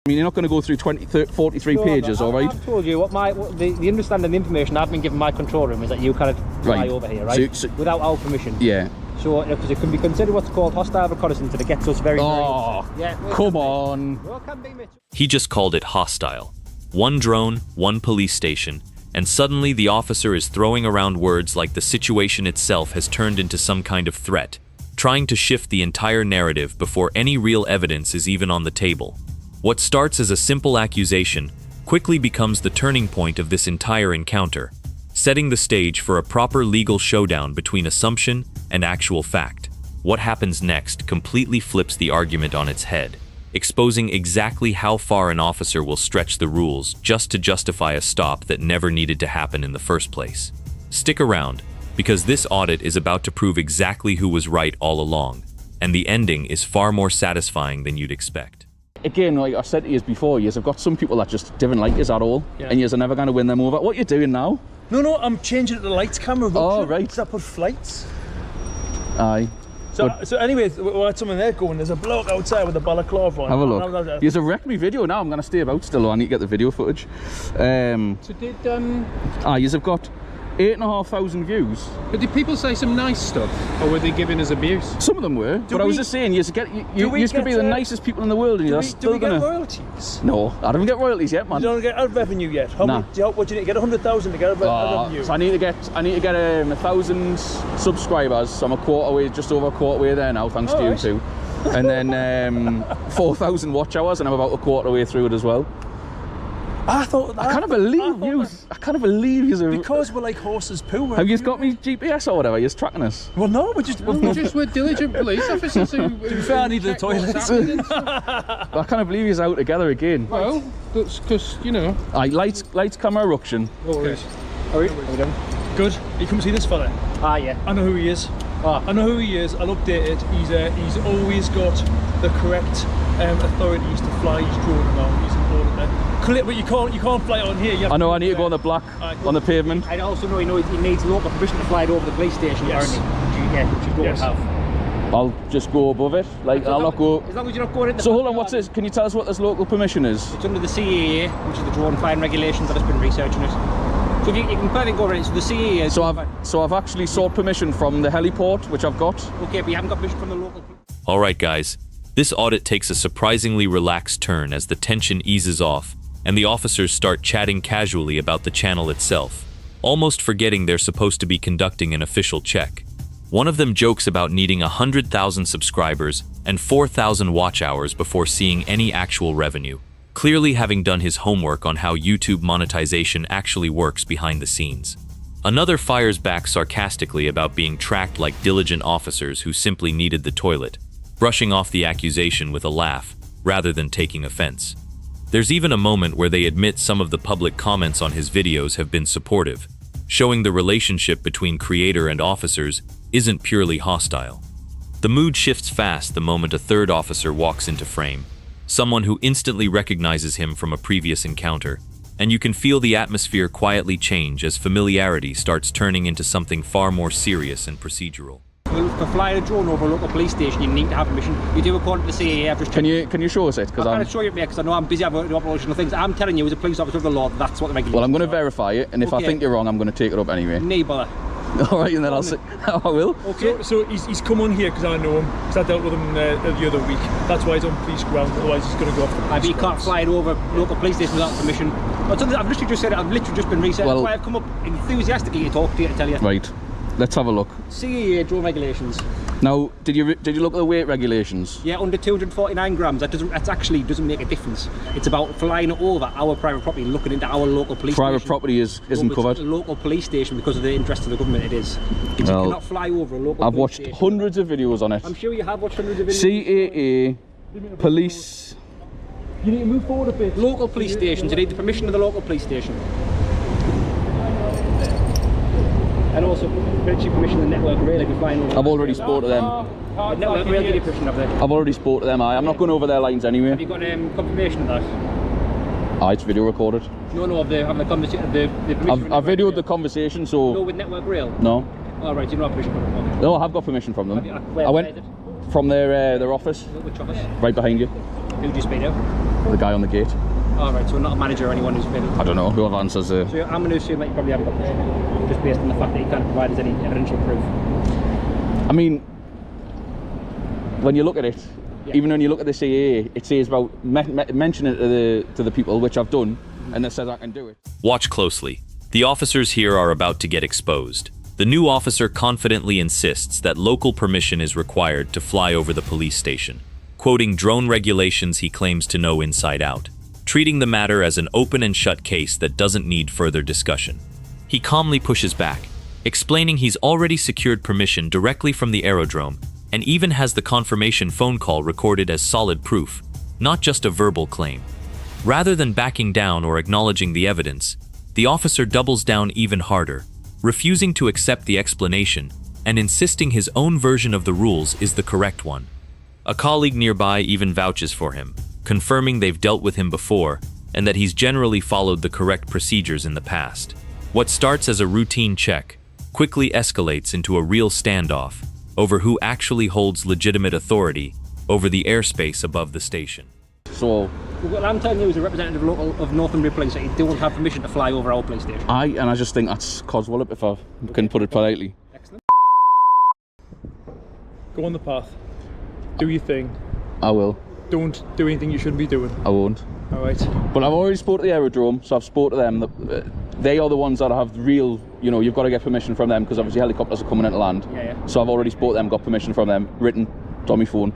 I mean, you're not going to go through 43 pages, all right? I've told you what the understanding, the information I've been given my control room is that you can't fly over here, right? So, without our permission. Yeah. So, because it can be considered what's called hostile reconnaissance, and it gets us very, come on. Well, it can be, Mitch. He just called it hostile. One drone, one police station, and suddenly the officer is throwing around words like the situation itself has turned into some kind of threat, trying to shift the entire narrative before any real evidence is even on the table. What starts as a simple accusation quickly becomes the turning point of this entire encounter, setting the stage for a proper legal showdown between assumption and actual fact. What happens next completely flips the argument on its head, exposing exactly how far an officer will stretch the rules just to justify a stop that never needed to happen in the first place. Stick around, because this audit is about to prove exactly who was right all along, and the ending is far more satisfying than you'd expect. Again, like I said to you before, you've got some people that just didn't like us at all, and you're never going to win them over. What are you doing now? No, I'm changing it to the lights camera. Oh, right. So I put flights. Aye. So anyway, we had someone there going, there's a bloke outside with a balaclava on. Have a look. There's a wrecked me video now. I'm going to stay about still, though. I need to get the video footage. So did you've got 8,500 views. But did people say some nice stuff, or were they giving us abuse? Some of them were, but I was just saying, you could be the nicest people in the world, and you're still gonna. Do we get royalties? No, I don't get royalties yet, man. You don't get ad revenue yet. What do you need to get? 100,000 to get ad revenue. So I need to get 1,000 subscribers. So I'm just over a quarter way there now, thanks to you too. And then 4,000 watch hours, and I'm about a quarter way through it as well. I can't believe you. Because we're like horses poo. Have you got me GPS or whatever? You're tracking us. Well, no, we're diligent police officers who. To be fair, I needed a toilet. I can't believe he's out together again. Well, that's because, you know. Lights, camera, ruction. Okay. How are we doing? Good. You come see this fella? Yeah. I know who he is. I know who he is. I'll update it. He's always got the correct authorities to fly his drone around. He's an auditor. But you can't fly it on here. I know. I need to go on the black on the pavement. I also know he needs local permission to fly it over the police station. Yes. Which you don't have. I'll just go above it. I'll not go. As long as you're not going in. So hold on. What's this? Can you tell us what this local permission is? It's under the CAA, which is the drone flying regulations. I've just been researching it. So you can probably go around. So the CAA is. So I've actually sought permission from the heliport, which I've got. Okay, but you haven't got permission from the local. All right, guys. This audit takes a surprisingly relaxed turn as the tension eases off, and the officers start chatting casually about the channel itself, almost forgetting they're supposed to be conducting an official check. One of them jokes about needing 100,000 subscribers and 4,000 watch hours before seeing any actual revenue, clearly having done his homework on how YouTube monetization actually works behind the scenes. Another fires back sarcastically about being tracked like diligent officers who simply needed the toilet, brushing off the accusation with a laugh rather than taking offense. There's even a moment where they admit some of the public comments on his videos have been supportive, showing the relationship between creator and officers isn't purely hostile. The mood shifts fast the moment a third officer walks into frame, someone who instantly recognizes him from a previous encounter, and you can feel the atmosphere quietly change as familiarity starts turning into something far more serious and procedural. For flying a drone over a local police station, you need to have permission. You do according to the CAA. I've just can you show us it? I can't show you it, mate, because I know I'm busy with operational things. I'm telling you, as a police officer of the law, that's what the regulations. Well, I'm going to verify it, and if I think you're wrong, I'm going to take it up anyway. No bother. All right, and then I'll say I will. Okay. So he's come on here because I know him. Because I dealt with him the other week. That's why he's on police ground. Otherwise, he's going to go off the police. But you can't fly it over local police station without permission. I've literally just said it. I've literally just been researching. That's why I've come up enthusiastically to talk to you to tell you. Right. Let's have a look. CAA drone regulations. Now, did you look at the weight regulations? Yeah, under 249 grams. That actually doesn't make a difference. It's about flying over our private property and looking into our local police station. Private property isn't covered. A local police station, because of the interest of the government, it is. You cannot fly over a local. I've watched hundreds of videos on it. I'm sure you have watched hundreds of videos. CAA, police. You need to move forward a bit. Local police stations. You need the permission of the local police station. And also permission of the network rail if you're flying over. I've already spoke to them. Network rail give you permission of that. I've already spoke to them. I'm not going over their lines anyway. Have you got confirmation of that? It's video recorded. No, of the conversation. The permission. I've videoed the conversation, so. No, with network rail. No. All right, you don't have permission from them. No, I have got permission from them. Where is it? From their office, Which office? right behind you. Who do you speak to? The guy on the gate. Oh, right, so not a manager or anyone who's been... I don't know, whoever answers the... So I'm going to assume that you probably haven't got permission, just based on the fact that you can't provide us any evidential proof. I mean, when you look at it, Yeah. even when you look at the CAA, it says about mentioning it to the people, which I've done, and it says I can do it. Watch closely. The officers here are about to get exposed. The new officer confidently insists that local permission is required to fly over the police station, quoting drone regulations he claims to know inside out, treating the matter as an open and shut case that doesn't need further discussion. He calmly pushes back, explaining he's already secured permission directly from the aerodrome and even has the confirmation phone call recorded as solid proof, not just a verbal claim. Rather than backing down or acknowledging the evidence, the officer doubles down even harder, refusing to accept the explanation and insisting his own version of the rules is the correct one. A colleague nearby even vouches for him, confirming they've dealt with him before and that he's generally followed the correct procedures in the past. What starts as a routine check quickly escalates into a real standoff over who actually holds legitimate authority over the airspace above the station. So, What I'm telling you as a representative of Northumbria Police that you don't have permission to fly over our police station. I just think that's coswallop, if I can put it politely. Excellent. Go on the path. Do your thing. I will. Don't do anything you shouldn't be doing. I won't. All right. But I've already spoke to the aerodrome, so I've spoke to them. They are the ones that have real, you know, you've got to get permission from them because obviously helicopters are coming into land. Yeah. So I've already spoke to them, got permission from them, written, it's on my phone.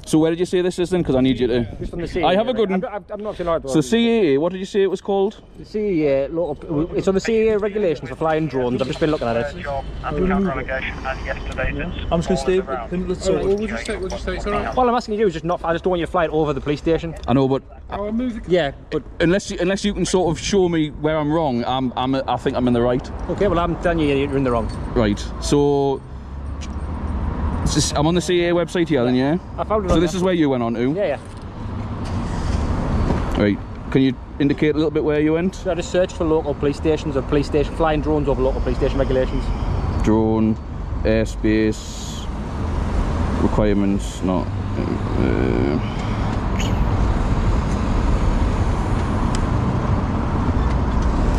So where did you say this is then? Because I need you to... Just from the CAA. I have a good one. I'm not saying So CAA, what did you say it was called? The CAA, local, it's on the CAA regulations for flying drones. I've just been looking at it. Anti-counter allegation and yesterday's incident. I'm just going to stay. Let's We'll just say it's all right. All I'm asking you is just not. I just don't want you to fly it over the police station. I know, but I'll move the... Yeah, but unless you can sort of show me where I'm wrong, I think I'm in the right. okay. Well, I'm telling you, you're in the wrong. Right. So I'm on the CAA website here, then, yeah. I found it. So on this there. is where you went on to. Yeah. Right. Can you indicate a little bit where you went? So I just searched for local police stations or police station flying drones over local police station regulations. Drone, airspace, requirements, not.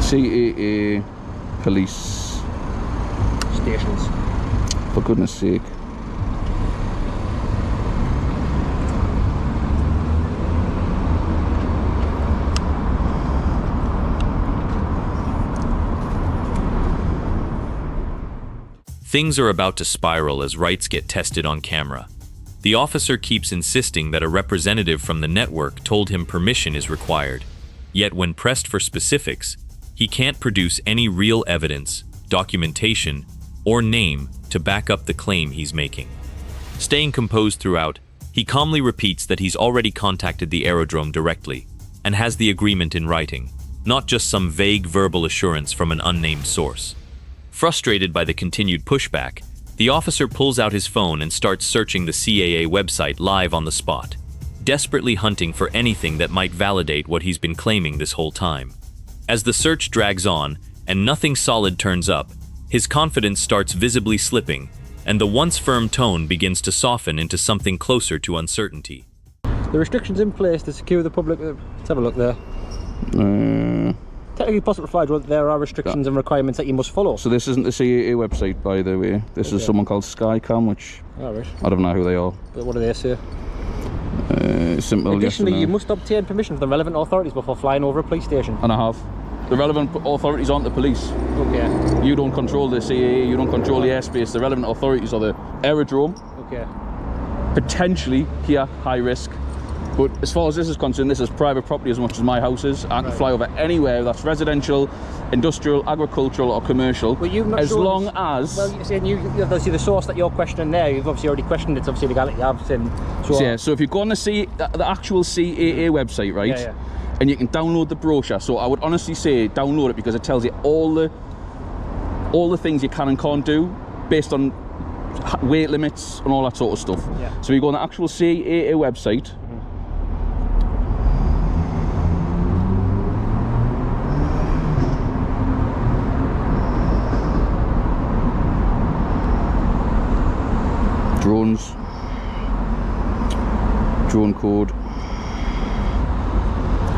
CAA police. Stations. For goodness sake. Things are about to spiral as rights get tested on camera. The officer keeps insisting that a representative from the network told him permission is required. Yet when pressed for specifics, he can't produce any real evidence, documentation, or name to back up the claim he's making. Staying composed throughout, he calmly repeats that he's already contacted the aerodrome directly and has the agreement in writing, not just some vague verbal assurance from an unnamed source. Frustrated by the continued pushback, the officer pulls out his phone and starts searching the CAA website live on the spot, desperately hunting for anything that might validate what he's been claiming this whole time. As the search drags on and nothing solid turns up, his confidence starts visibly slipping, and the once firm tone begins to soften into something closer to uncertainty. The restrictions in place to secure the public. Let's have a look there. Technically possible to fly drones, there are restrictions and requirements that you must follow. So this isn't the CAA website, by the way. This is someone called Skycam, which Alright. I don't know who they are. But what do they say? Simple. Additionally, yes or you no. must obtain permission from the relevant authorities before flying over a police station. And I have. The relevant authorities aren't the police. Okay. You don't control the CAA, you don't control the airspace. The relevant authorities are the aerodrome, Okay. potentially here, high risk. But as far as this is concerned, this is private property as much as my house is. I can fly over anywhere that's residential, industrial, agricultural or commercial, Well, you've not as shown long us- as... Well, you're saying you obviously the source that you're questioning there, you've obviously already questioned its obviously legality. I've seen. So yeah, so if you go on the actual CAA website, right, Yeah. and you can download the brochure, so I would honestly say download it because it tells you all the things you can and can't do based on weight limits and all that sort of stuff. Yeah. So you go on the actual CAA website. Drones. Drone code.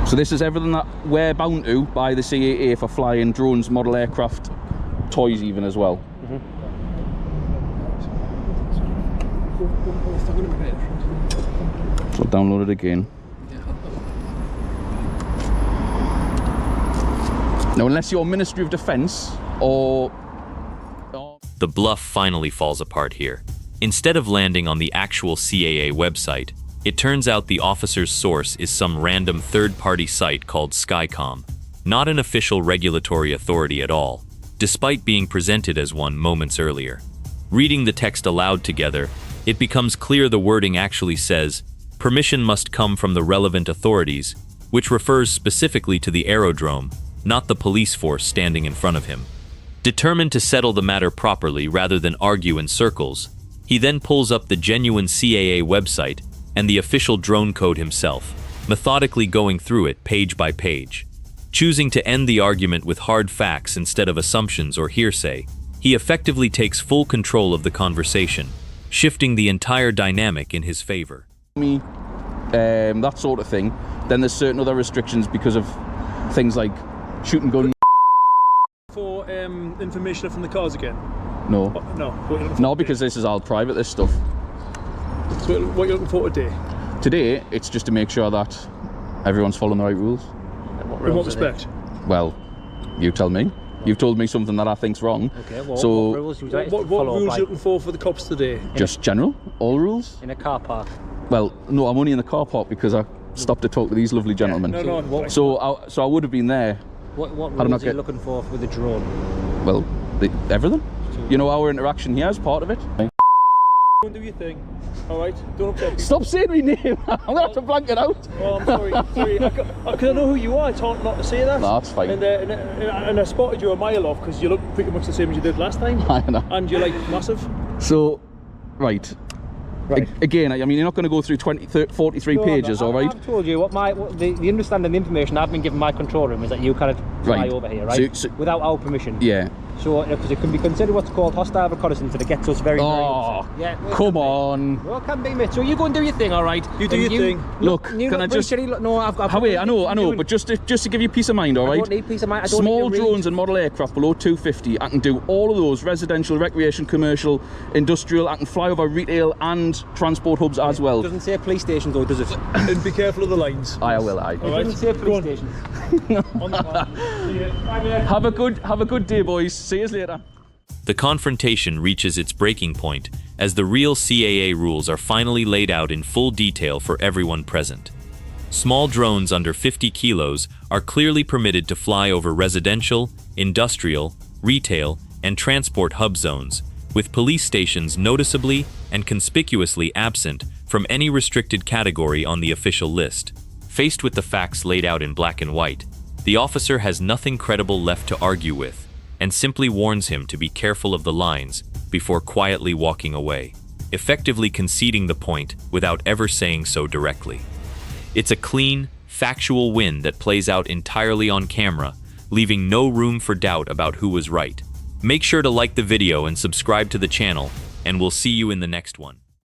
So this is everything that we're bound to by the CAA for flying drones, model aircraft, toys even as well. So download it again. Now unless you're Ministry of Defence or... The bluff finally falls apart here. Instead of landing on the actual CAA website, it turns out the officer's source is some random third-party site called Skycom, not an official regulatory authority at all, despite being presented as one moments earlier. Reading the text aloud together, it becomes clear the wording actually says, "Permission must come from the relevant authorities," which refers specifically to the aerodrome, not the police force standing in front of him. Determined to settle the matter properly rather than argue in circles, he then pulls up the genuine CAA website and the official drone code himself, methodically going through it page by page. Choosing to end the argument with hard facts instead of assumptions or hearsay, he effectively takes full control of the conversation, shifting the entire dynamic in his favor. That sort of thing. Then there's certain other restrictions because of things like shooting gun. For information from the cars again? No. No, Because this is all private, this stuff. So what you're looking for today? Today, it's just to make sure that everyone's following the right rules. In what respect? Well, you tell me. You've told me something that I think's wrong. Okay, well, so what rules would you like to What follow rules by? are you looking for the cops today? just general, all rules. In a car park? Well, no, I'm only in the car park because I stopped to talk to these lovely gentlemen. No. So I would have been there. What not rules are you get- looking for with the drone? Well, everything. You know, our interaction here is part of it. Go and do your thing. All right. Don't upset people. Stop saying my name. I'm gonna have to blank it out. Oh, I'm sorry. Because I know who you are. It's hard not to say that. No, that's fine. And I spotted you a mile off because you look pretty much the same as you did last time. I know. And you're like massive. So, right. Again, I mean, you're not going to go through 43 pages, all right? I've told you what the understanding, the information I've been given my control room is that you kind of fly over here, right? So, without our permission. yeah. So, because it can be considered what's called hostile reconnaissance, and it gets us very, very upset. Yeah, well, come on. Well, it can be, mate. So you go and do your thing, all right? You do your thing. Look, can I just... No, I've got... Wait, I know, but just to give you peace of mind, all right? I don't need peace of mind. I don't Small need to drones and model aircraft below 250, I can do all of those: residential, recreation, commercial, industrial. I can fly over retail and transport hubs as well. It doesn't say police station though, does it? And be careful of the lines. I will. It doesn't say police station. On the plan. See you. Bye, mate. Have a good day, boys. See you later. The confrontation reaches its breaking point as the real CAA rules are finally laid out in full detail for everyone present. Small drones under 50 kilos are clearly permitted to fly over residential, industrial, retail, and transport hub zones, with police stations noticeably and conspicuously absent from any restricted category on the official list. Faced with the facts laid out in black and white, the officer has nothing credible left to argue with, and simply warns him to be careful of the lines before quietly walking away, effectively conceding the point without ever saying so directly. It's a clean, factual win that plays out entirely on camera, leaving no room for doubt about who was right. Make sure to like the video and subscribe to the channel, and we'll see you in the next one.